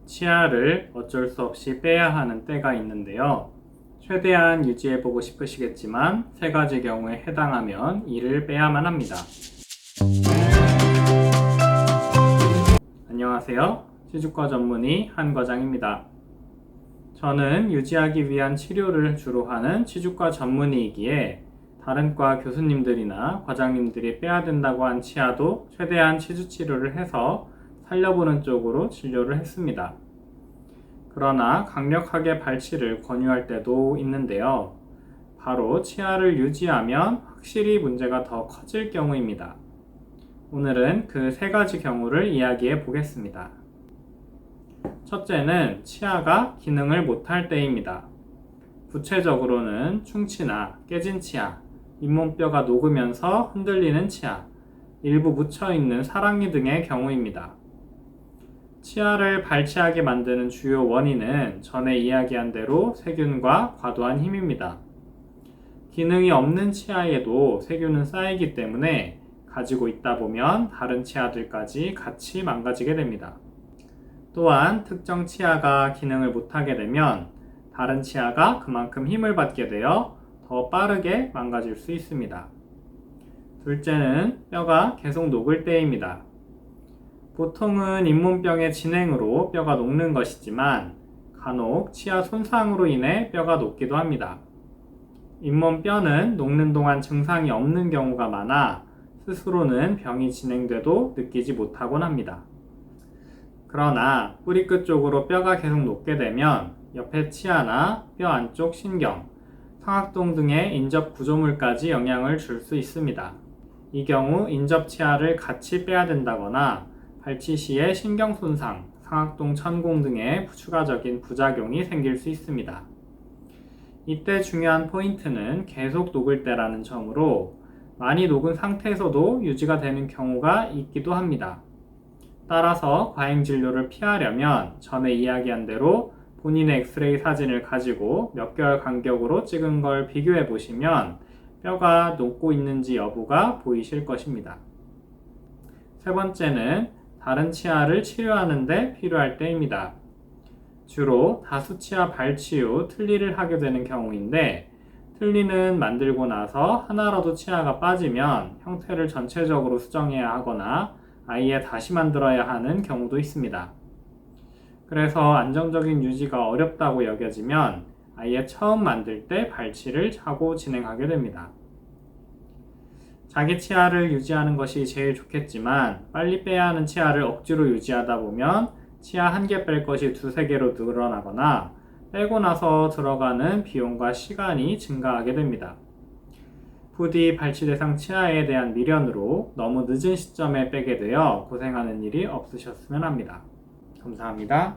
치아를 어쩔 수 없이 빼야 하는 때가 있는데요. 최대한 유지해보고 싶으시겠지만 세 가지 경우에 해당하면 이를 빼야만 합니다. 안녕하세요. 치주과 전문의 한과장입니다. 저는 유지하기 위한 치료를 주로 하는 치주과 전문의이기에 다른 과 교수님들이나 과장님들이 빼야 된다고 한 치아도 최대한 치주 치료를 해서 살려보는 쪽으로 진료를 했습니다. 그러나 강력하게 발치를 권유할 때도 있는데요. 바로 치아를 유지하면 확실히 문제가 더 커질 경우입니다. 오늘은 그 세 가지 경우를 이야기해 보겠습니다. 첫째는 치아가 기능을 못할 때입니다. 구체적으로는 충치나 깨진 치아, 잇몸뼈가 녹으면서 흔들리는 치아, 일부 묻혀있는 사랑니 등의 경우입니다. 치아를 발치하게 만드는 주요 원인은 전에 이야기한 대로 세균과 과도한 힘입니다. 기능이 없는 치아에도 세균은 쌓이기 때문에 가지고 있다 보면 다른 치아들까지 같이 망가지게 됩니다. 또한 특정 치아가 기능을 못하게 되면 다른 치아가 그만큼 힘을 받게 되어 더 빠르게 망가질 수 있습니다. 둘째는 뼈가 계속 녹을 때입니다. 보통은 잇몸병의 진행으로 뼈가 녹는 것이지만 간혹 치아 손상으로 인해 뼈가 녹기도 합니다. 잇몸뼈는 녹는 동안 증상이 없는 경우가 많아 스스로는 병이 진행돼도 느끼지 못하곤 합니다. 그러나 뿌리끝 쪽으로 뼈가 계속 녹게 되면 옆에 치아나 뼈 안쪽 신경, 상악동 등의 인접 구조물까지 영향을 줄 수 있습니다. 이 경우 인접 치아를 같이 빼야 된다거나 발치 시에 신경 손상, 상악동 천공 등의 추가적인 부작용이 생길 수 있습니다. 이때 중요한 포인트는 계속 녹을 때라는 점으로 많이 녹은 상태에서도 유지가 되는 경우가 있기도 합니다. 따라서 과잉 진료를 피하려면 전에 이야기한 대로 본인의 엑스레이 사진을 가지고 몇 개월 간격으로 찍은 걸 비교해 보시면 뼈가 녹고 있는지 여부가 보이실 것입니다. 세 번째는 다른 치아를 치료하는데 필요할 때입니다. 주로 다수치아 발치 후 틀니를 하게 되는 경우인데 틀니는 만들고 나서 하나라도 치아가 빠지면 형태를 전체적으로 수정해야 하거나 아예 다시 만들어야 하는 경우도 있습니다. 그래서 안정적인 유지가 어렵다고 여겨지면 아예 처음 만들 때 발치를 하고 진행하게 됩니다. 자기 치아를 유지하는 것이 제일 좋겠지만 빨리 빼야 하는 치아를 억지로 유지하다 보면 치아 한 개 뺄 것이 두세 개로 늘어나거나 빼고 나서 들어가는 비용과 시간이 증가하게 됩니다. 부디 발치 대상 치아에 대한 미련으로 너무 늦은 시점에 빼게 되어 고생하는 일이 없으셨으면 합니다. 감사합니다.